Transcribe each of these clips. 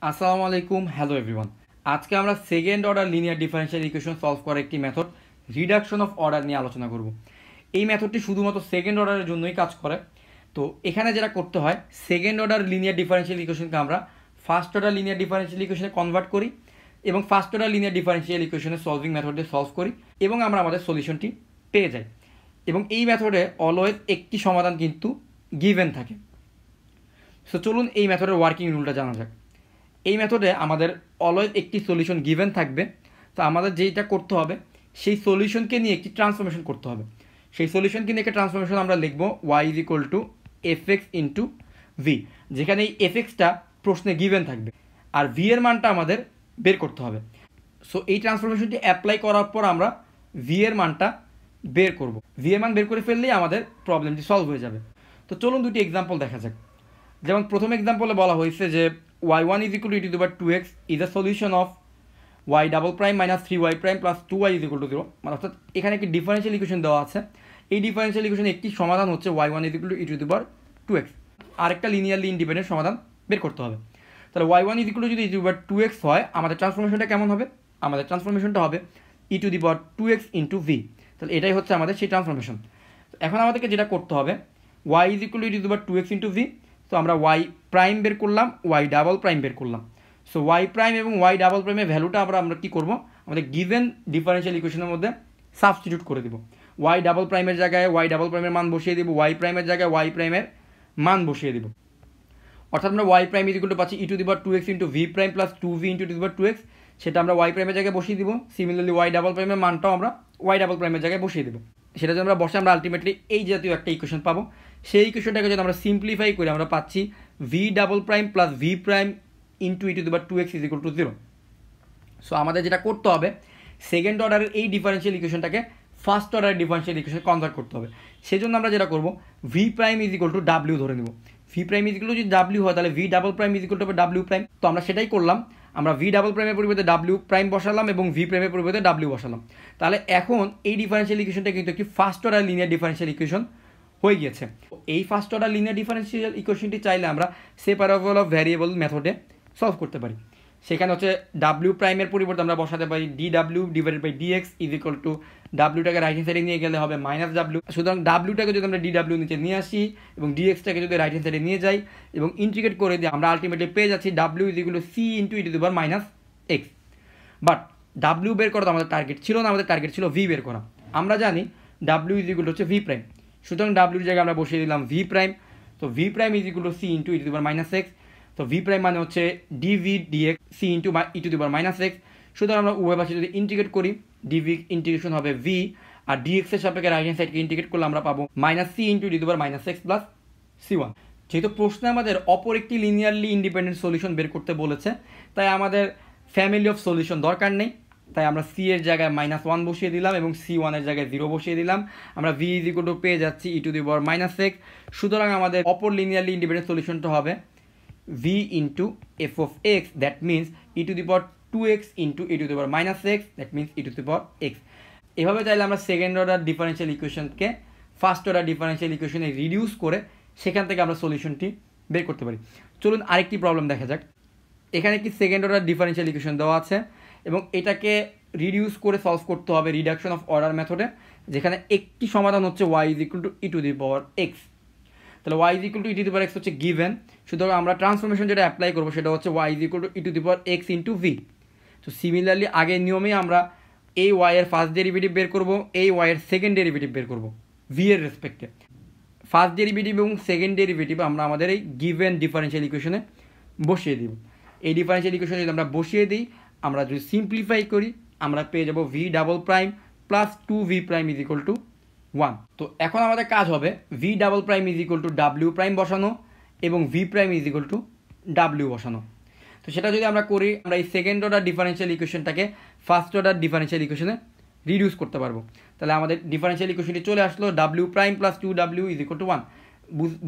আসসালামু আলাইকুম, hello everyone. আজকে আমরা second order linear differential equation solve করার একটি মেথড রিডাকশন অফ অর্ডার নিয়ে আলোচনা করব। এই মেথডটি শুধুমাত্র সেকেন্ড অর্ডারের জন্যই কাজ করে। তো এখানে যেটা করতে হয়, সেকেন্ড অর্ডার লিনিয়ার ডিফারেনশিয়াল ইকুয়েশনকে আমরা ফার্স্ট অর্ডার লিনিয়ার ডিফারেনশিয়াল ইকুয়েশনে কনভার্ট করি এবং ফার্স্ট অর্ডার লিনিয়ার ডিফারেনশিয়াল ইকুয়েশনের সলভিং মেথডে সলভ করি এবং আমরা আমাদের সলিউশনটি পেয়ে যাই। এবং এই মেথডে অলওয়েজ একটি সমাধান কিন্তু গিভেন থাকে। সো চলুন এই মেথডের ওয়ার্কিং রুলটা জানা যাক। এই মেথডে আমাদের অলওয়েজ একটি সলিউশন গিভেন থাকবে। তো আমাদের যেইটা করতে হবে, সেই সলিউশনকে নিয়ে একটি ট্রান্সফরমেশন করতে হবে। সেই সলিউশনকে নিয়ে একটা ট্রান্সফরমেশন আমরা লিখব y is equal two fx into V, যেখানে এই এফএক্সটা প্রশ্নে গিভেন থাকবে আর ভি এর মানটা আমাদের বের করতে হবে। সো এই ট্রান্সফরমেশনটি অ্যাপ্লাই করার পর আমরা ভি এর মানটা বের করব। ভি এর মান বের করে ফেললেই আমাদের প্রবলেমটি সলভ হয়ে যাবে। তো চলুন দুটি এক্সাম্পল দেখা যাক। যেমন প্রথম এক্সাম্পলে বলা হয়েছে যে y1 is equal to e to the power 2x is a solution of y double prime minus 3y prime plus 2y is equal to 0। মানে অর্থাৎ এখানে একটি ডিফারেনশিয়াল ইকুয়েশন দেওয়া আছে। এই ডিফারেনশিয়াল ইকুয়েশনের একটি সমাধান হচ্ছে y1 is equal to e to the power 2x, আরেকটা লিনিয়ারলি ইন্ডিপেন্ডেন্ট সমাধান বের করতে হবে। তাহলে y1 is equal to যদি e to the power 2x হয়, আমাদের ট্রান্সফরমেশনটা কেমন হবে? আমাদের ট্রান্সফরমেশনটা হবে e to the power 2x into v। তাহলে এটাই হচ্ছে আমাদের সেই ট্রান্সফরমেশন। এখন আমাদেরকে যেটা করতে হবে, y is equal to e to the power 2x into v। তো আমরা y প্রাইম বের করলাম, y ডাবল প্রাইম বের করলাম। সো y প্রাইম এবং y ডাবল প্রাইমের ভ্যালুটা আমরা কী করবো, আমাদের গিভেন ডিফারেনশিয়াল ইকুয়েশনের মধ্যে সাবস্টিটিউট করে দেবো। y ডাবল প্রাইমের জায়গায় y ডাবল প্রাইমের মান বসিয়ে দেবো, y প্রাইমের জায়গায় y প্রাইমের মান বসিয়ে দেবো। অর্থাৎ আমরা y prime is equal two পাচ্ছি e two the power 2x into v prime plus 2v into two the power 2x, সেটা আমরা y প্রাইমের জায়গায় বসিয়ে দিব। সিমিলারলি y ডাবল প্রাইমের মানটাও আমরা y ডাবল প্রাইমের জায়গায় বসিয়ে দেবো। সেটা যদি আমরা বসে আমরা আলটিমেটলি এই জাতীয় একটা ইকুয়েশন পাবো। সেই ইকুয়েশনটাকে যদি আমরা সিম্পলিফাই করি, আমরা পাচ্ছি v double prime plus v prime into E to the power 2x is equal two 0। So আমাদের যেটা করতে হবে, সেকেন্ড অর্ডারের এই ডিফারেনশিয়াল ইকুয়েশনটাকে ফার্স্ট অর্ডারের ডিফারেনশিয়াল ইকুয়েশনে কনভার্ট করতে হবে। সেই জন্য আমরা যেটা করবো, v prime is equal to W ধরে নেব। V prime is equal two যদি ডাব্লিউ হয়, তাহলে V double prime is equal to W prime. তো আমরা সেটাই করলাম, আমরা ভি ডাবল প্রাইমের পরিবর্তে ডাব্লিউ প্রাইম বসালাম এবং ভি প্রাইমের পরিবর্তে ডাব্লিউ বসালাম। তাহলে এখন এই ডিফারেনশিয়াল ইকুয়েশনটা কিন্তু একটি first order linear differential equation হয়ে গিয়েছে। এই ফার্স্ট অর্ডার লিনিয়ার ডিফারেনশিয়াল ইকুয়েশনটি চাইলে আমরা সেপারেবল অফ ভ্যারিয়েবল মেথডে সলভ করতে পারি। সেখানে হচ্ছে ডাব্লিউ প্রাইমের পরিবর্তে আমরা বসাতে পারি D W divided by DX is equal to ডাব্লিউটাকে রাইট হ্যান্ড সাইডে নিয়ে গেলে হবে মাইনাস ডাব্লিউ। সুতরাং ডাব্লিউটাকে যদি আমরা ডি ডাব্লিউ নিচে নিয়ে আসি এবং ডিএক্সটাকে যদি রাইট হ্যান্ড সাইডে নিয়ে যাই এবং ইন্টিগ্রেট করে দিই, আমরা আলটিমেটলি পেয়ে যাচ্ছি W is equal to C into E to the power minus X. But W বের করা তো আমাদের টার্গেট ছিল না, আমাদের টার্গেট ছিল ভি বের করা। আমরা জানি ডাব্লিউ ইজ ইকুয়াল টু হচ্ছে ভি প্রাইম। সুতরাং ডাব্লিউর জায়গায় আমরা বসিয়ে দিলাম ভি প্রাইম। তো V prime is equal to C into E to the power minus X. তো ভি প্রাইম মানে হচ্ছে DV DX C into E to the power minus X. সুতরাং আমরা উভয় পাশে যদি ইন্টিগ্রেট করি, ডিভি ইন্টিগ্রেশন হবে ভি আর ডিএক্স এর সাপেক্ষে রাইট হ্যান্ড সাইডকে ইন্টিগ্রেট করলে আমরা পাবো minus C into E to the power minus X plus C one. যেহেতু প্রশ্নে আমাদের অপর একটি লিনিয়ারলি ইন্ডিপেন্ডেন্ট সলিউশন বের করতে বলেছে, তাই আমাদের ফ্যামিলি অফ সলিউশন দরকার নেই। তাই আমরা সি এর জায়গায় মাইনাস ওয়ান বসিয়ে দিলাম এবং সি ওয়ানের জায়গায় 0 বসিয়ে দিলাম। আমরা ভি ইজ ইকুয়াল টু পেয়ে যাচ্ছি E to the power minus X. সুতরাং আমাদের অপর লিনিয়ারলি ইন্ডিপেন্ডেন্ট সলিউশনটা হবে v into f of x, that means e to the power 2x into e to the power minus x, that means e to the power x। এভাবে চাইলে আমরা second order differential ইকুয়েশনকে first order differential ইকুয়েশনে reduce করে সেখান থেকে আমরা সলিউশনটি বের করতে পারি। চলুন আরেকটি প্রবলেম দেখা যাক। এখানে একটি সেকেন্ড অর্ডার ডিফারেনশিয়াল ইকুয়েশন দেওয়া আছে এবং এটাকে রিডিউস করে সলভ করতে হবে রিডাকশন অফ অর্ডার মেথডে, যেখানে একটি সমাধান হচ্ছে y is equal two E to the power x. তাহলে y is equal two E to the power x হচ্ছে গিভেন। সুতরাং আমরা ট্রান্সফরমেশন যেটা অ্যাপ্লাই করবো সেটা হচ্ছে y is equal two E to the power x into V. তো similarly আগের নিয়মেই আমরা এই y এর ফার্স্ট ডেরিভেটিভ বের করবো, এই y এর সেকেন্ড ডেরিভেটিভ বের করবো v এর রেসপেক্টে। ফার্স্ট ডেরিভেটিভ এবং সেকেন্ড ডেরিভেটিভ আমরা আমাদের এই গিভেন ডিফারেনশিয়াল ইকুয়েশনে বসিয়ে দিব। এই ডিফারেনশিয়াল ইকুয়েশনে যদি আমরা বসিয়ে দিই, আমরা যদি সিম্পলিফাই করি, আমরা পেয়ে যাবো V double prime plus 2v prime is equal to 1। তো এখন আমাদের কাজ হবে V double prime is equal to W prime বসানো এবং V prime is equal to W বসানো। তো সেটা যদি আমরা করি, আমরা এই সেকেন্ড অর্ডার ডিফারেনশিয়াল ইকুয়েশনটাকে ফার্স্ট অর্ডার ডিফারেনশিয়াল ইকুয়েশনে রিডিউস করতে পারবো। তাহলে আমাদের ডিফারেনশিয়াল ইকুয়েশনটি চলে আসলো W prime plus 2w is equal to 1।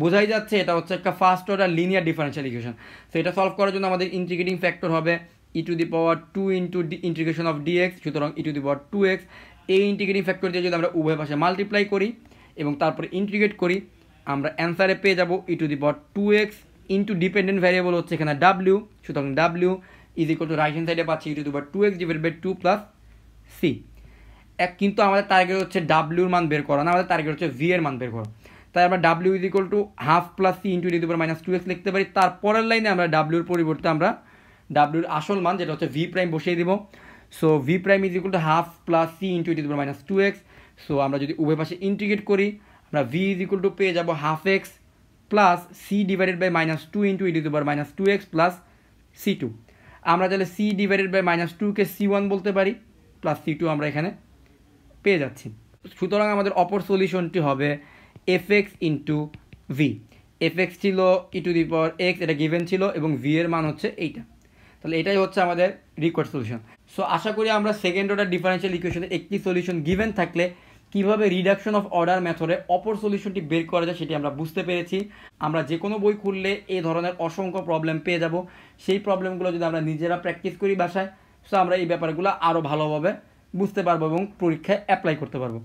বোঝাই যাচ্ছে এটা হচ্ছে একটা first order linear differential equation. তো এটা সলভ করার জন্য আমাদের ইন্টিগ্রেটিং ফ্যাক্টর হবে E to the power 2 into integration of DX. সুতরাং E to the power 2x। এই ইন্টিগ্রেটিং ফ্যাক্টর দিয়ে যদি আমরা উভয় পাশে মাল্টিপ্লাই করি এবং তারপরে ইন্টিগ্রেট করি, আমরা অ্যান্সারে পেয়ে যাব E to the power 2x into dependent variable হচ্ছে এখানে ডাব্লিউ, সুতরাং W is equal to right hand সাইডে পাচ্ছি E to the power 2x divided by 2 plus C. কিন্তু আমাদের টার্গেট হচ্ছে ডাব্লিউর মান বের করা না, আমাদের টার্গেট হচ্ছে ভি এর মান বের করা। তাই আমরা W is equal to half plus C into E to the power minus 2x লিখতে পারি। তারপরের লাইনে আমরা ডাব্লিউর পরিবর্তে আমরা ডাব্লিউর আসল মান যেটা হচ্ছে ভি প্রাইম বসিয়ে দিব। So V prime is equal to half plus C into E to the power minus 2x। So আমরা যদি উভয় পাশে ইন্টিগ্রেট করি আমরা ভি ইজ ইকুয়াল টু পেয়ে যাবো half X plus C divided by minus 2 into E to the power minus 2x plus C2। আমরা তাহলে সি ডিভাইডেড বাই মাইনাস 2কে C1 বলতে পারি, প্লাস C2 আমরা এখানে পেয়ে যাচ্ছি। সুতরাং আমাদের অপর সলিউশনটি হবে F x into V. F x ছিল ই টু দি পাওয়ার এক্স, এটা গিভেন ছিল, এবং ভি এর মান হচ্ছে এইটা। তাহলে এটাই হচ্ছে আমাদের রিকোয়ার্ড সলিউশন। সো আশা করি আমরা সেকেন্ড অর্ডার ডিফারেন্সিয়াল ইকুয়েশনের একটি সলিউশন গিভেন থাকলে কীভাবে রিডাকশন অফ অর্ডার মেথডে অপর সলিউশনটি বের করা যায় সেটি আমরা বুঝতে পেরেছি। আমরা যে কোনো বই খুললে এই ধরনের অসংখ্য প্রবলেম পেয়ে যাব। সেই প্রবলেমগুলো যদি আমরা নিজেরা প্র্যাকটিস করি বাসায়, সো আমরা এই ব্যাপারগুলো আরও ভালোভাবে বুঝতে পারবো এবং পরীক্ষায় অ্যাপ্লাই করতে পারবো।